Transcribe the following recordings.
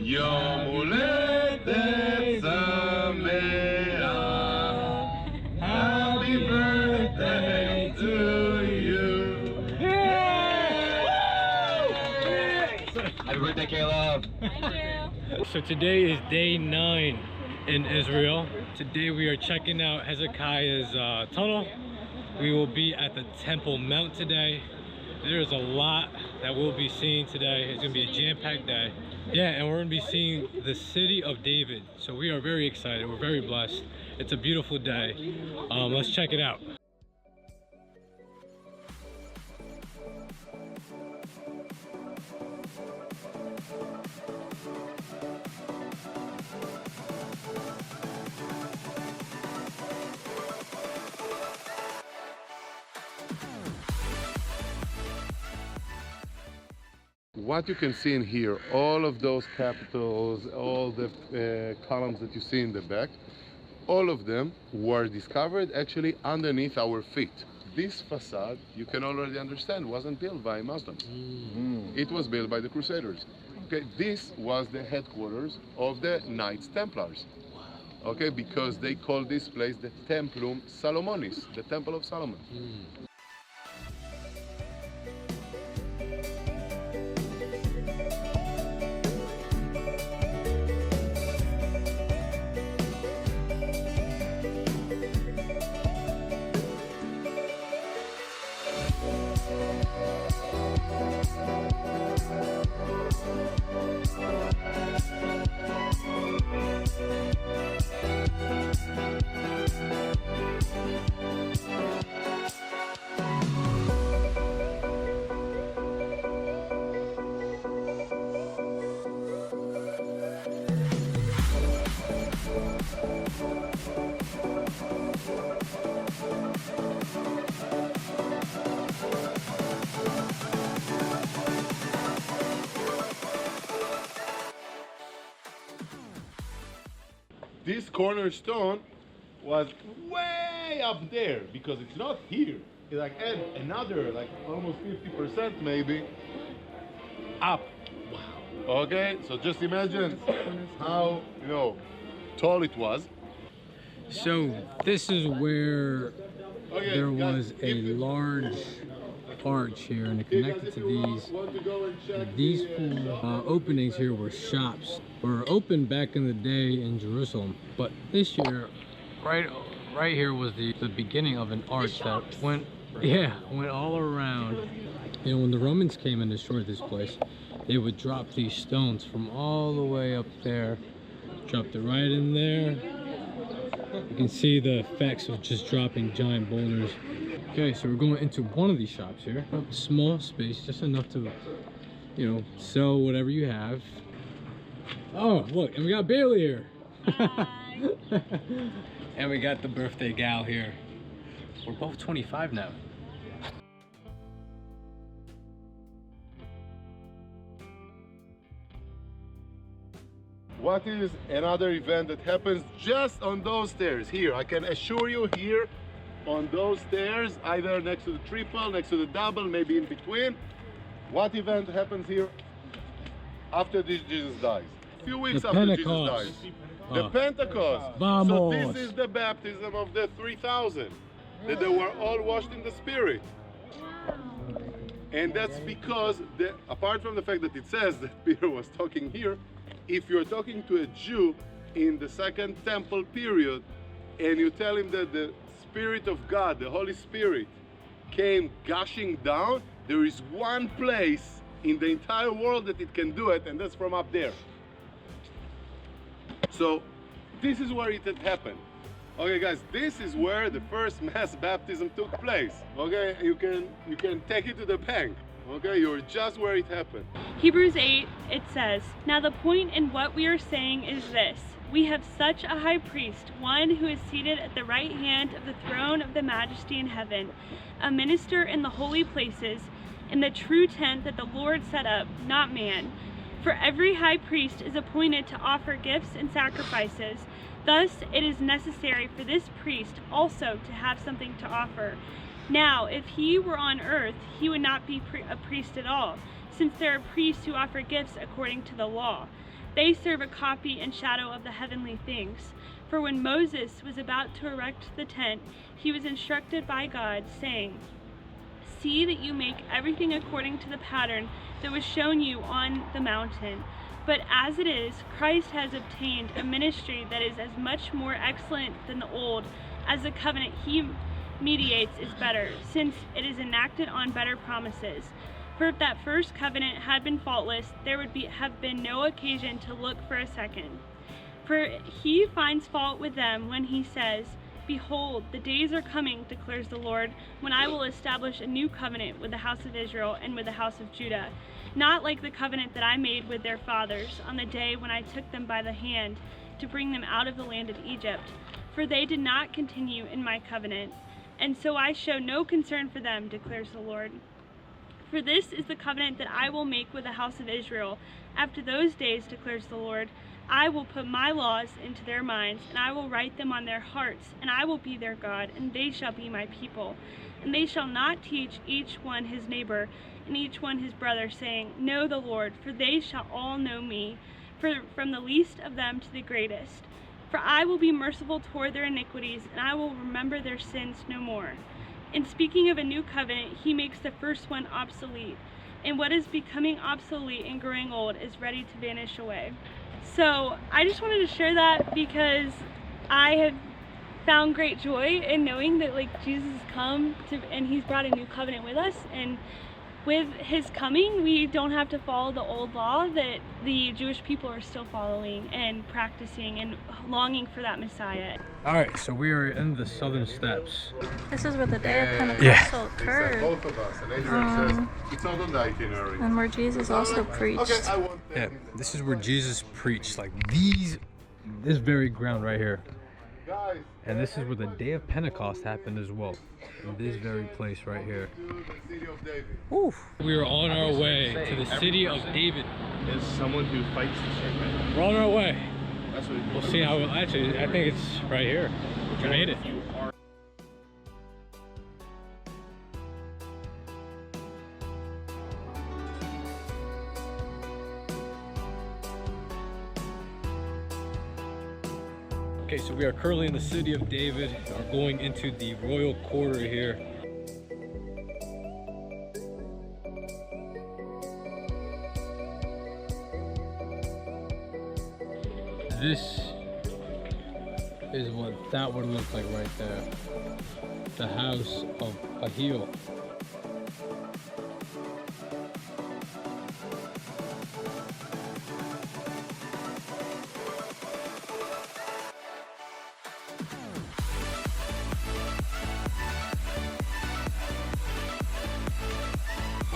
יום הולדת שמח. Happy birthday to you. Happy birthday, Caleb. Thank you. So today is day 9 in Israel. Today we are checking out Hezekiah's tunnel. We will be at the Temple Mount today. There's a lot that we'll be seeing today. It's gonna be a jam-packed day. Yeah, and we're gonna be seeing the city of David. So we are very excited. We're very blessed. It's a beautiful day. Let's check it out. What you can see in here, all of those capitals, all the columns that you see in the back, all of them were discovered actually underneath our feet. This facade, you can already understand, wasn't built by Muslims. It was built by the Crusaders. Okay, this was the headquarters of the Knights Templars. Okay, because they called this place the Templum Salomonis, the Temple of Solomon. This cornerstone was way up there because it's not here. It like add another like almost 50% maybe up. Wow. Okay, so just imagine how tall it was. So this is where there was a large arch here, and it connected to these four openings here were shops. Were open back in the day in Jerusalem, but this year right here was the beginning of an arch that went all around. When the Romans came and destroyed this place, they would drop these stones from all the way up there, dropped it right in there. You can see the effects of just dropping giant boulders. Okay, so we're going into one of these shops here. Small space, just enough to, sell whatever you have. Oh, look, and we got Bailey here. And we got the birthday gal here. We're both 25 now. What is another event that happens just on those stairs here? I can assure you here on those stairs, either next to the triple, next to the double, maybe in between. What event happens here after Jesus dies? A few weeks after Jesus dies. The Pentecost. Vamos. So this is the baptism of the 3,000, that they were all washed in the Spirit. And that's because, apart from the fact that it says that Peter was talking here, if you're talking to a Jew in the Second Temple period, and you tell him that the Spirit of God, the Holy Spirit, came gushing down, there is one place in the entire world that it can do it, and that's from up there. So this is where it had happened. Okay guys, this is where the first mass baptism took place. Okay, you can take it to the bank. Okay, you're just where it happened. Hebrews 8, it says, "Now the point in what we are saying is this: we have such a high priest, one who is seated at the right hand of the throne of the majesty in heaven, a minister in the holy places, in the true tent that the Lord set up, not man. For every high priest is appointed to offer gifts and sacrifices. Thus it is necessary for this priest also to have something to offer. Now, if he were on earth, he would not be a priest at all, since there are priests who offer gifts according to the law. They serve a copy and shadow of the heavenly things. For when Moses was about to erect the tent, he was instructed by God, saying, "See that you make everything according to the pattern that was shown you on the mountain. But as it is, Christ has obtained a ministry that is as much more excellent than the old, as the covenant he mediates is better, since it is enacted on better promises. For if that first covenant had been faultless, there would have been no occasion to look for a second. For he finds fault with them when he says, 'Behold, the days are coming, declares the Lord, when I will establish a new covenant with the house of Israel and with the house of Judah, not like the covenant that I made with their fathers on the day when I took them by the hand to bring them out of the land of Egypt. For they did not continue in my covenant, and so I show no concern for them, declares the Lord. For this is the covenant that I will make with the house of Israel. After those days, declares the Lord, I will put my laws into their minds, and I will write them on their hearts, and I will be their God, and they shall be my people. And they shall not teach each one his neighbor, and each one his brother, saying, Know the Lord, for they shall all know me, from the least of them to the greatest. For I will be merciful toward their iniquities, and I will remember their sins no more. In speaking of a new covenant, he makes the first one obsolete, and what is becoming obsolete and growing old is ready to vanish away." So I just wanted to share that because I have found great joy in knowing that Jesus has come and he's brought a new covenant with us, and with his coming we don't have to follow the old law that the Jewish people are still following and practicing and longing for that Messiah. Alright, so we are in the southern steps. This is where the day of Pentecost occurred. Both of us, and Adrian says it's not on the itinerary. And where Jesus also preached. Okay, I want that. Yeah, this is where Jesus preached, like this very ground right here. Guys, And this is where the day of Pentecost happened as well. In this very place right here. to the city of David. Oof. We are on our way to the city of David. Is someone who fights the serpent. We're on our way. That's what We'll see how, actually, I think it's right here. We made it. Okay, so we are currently in the city of David. We're going into the royal quarter here. This is what that would look like right there. The house of Ahil.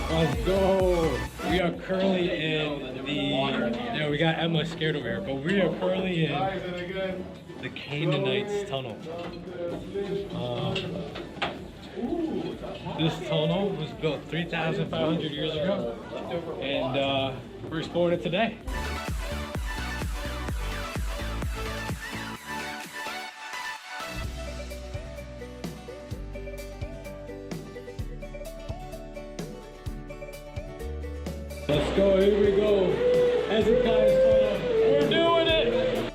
Let's go! We are currently in yeah, we got Emma scared over here, but we are currently in the Canaanites tunnel. This tunnel was built 3,500 years ago, and we're exploring it today. Let's go, here we go. Hezekiah's tunnel. We're doing it!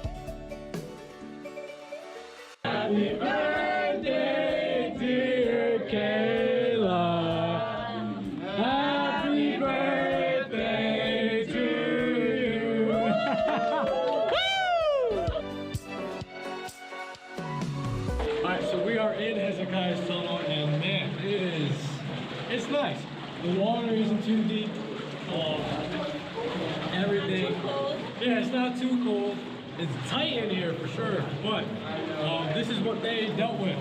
Happy birthday, dear Kayla. Happy birthday to you. Alright, so we are in Hezekiah's tunnel, and man, it's nice. The water isn't too deep. Everything. Yeah, it's not too cold. It's tight in here for sure, but this is what they dealt with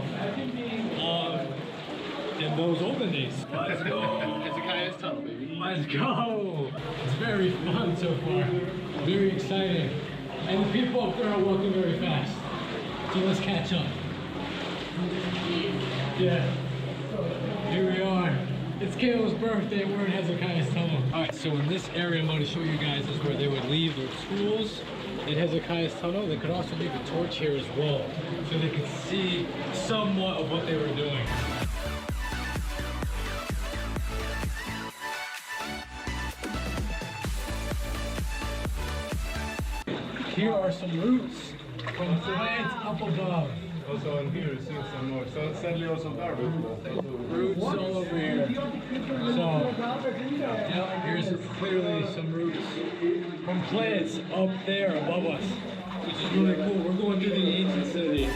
in those olden days. Let's go. Hezekiah's tunnel, baby. Let's go. It's very fun so far. Very exciting. And the people up there are walking very fast. So let's catch up. Yeah. Here we are. It's Kayla's birthday, we're in Hezekiah's tunnel. Alright, so in this area I'm going to show you guys is where they would leave their tools in Hezekiah's tunnel. They could also leave a torch here as well, so they could see somewhat of what they were doing. here are some roots from plants up above. Also in here, you see some more. So sadly, also garbage. Roots all over here. So, yeah, here's clearly some roots from plants up there above us, which is really cool. We're going through the ancient city.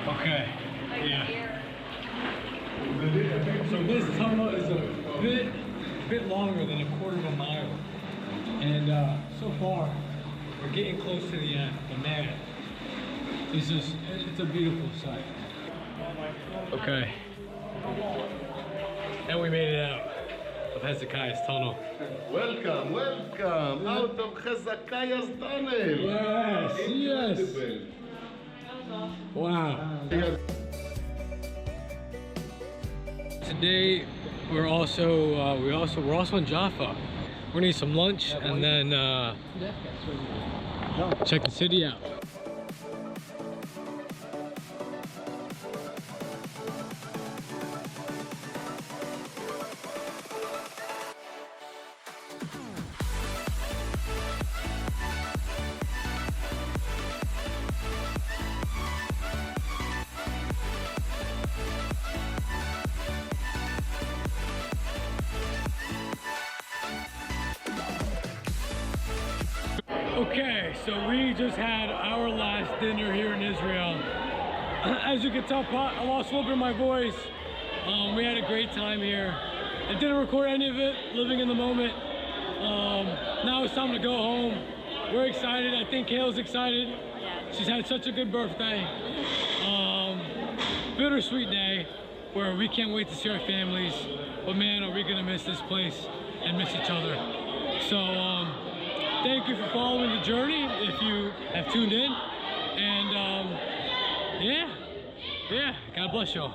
Okay, yeah. So this tunnel is a bit longer than 1/4 of a mile, and so far we're getting close to the end. But man, it's a beautiful sight. Okay, and we made it out of Hezekiah's tunnel. Welcome, welcome out of Hezekiah's tunnel. Yes, yes. Wow. Today we're also in Jaffa. We're gonna eat some lunch and then check the city out. Okay, so we just had our last dinner here in Israel. As you can tell, I lost a little bit of my voice. We had a great time here. I didn't record any of it, living in the moment. Now it's time to go home. We're excited. I think Kayla's excited. She's had such a good birthday. Bittersweet day where we can't wait to see our families. But man, are we gonna miss this place and miss each other. So, thank you for following the journey if you have tuned in. And yeah, God bless y'all.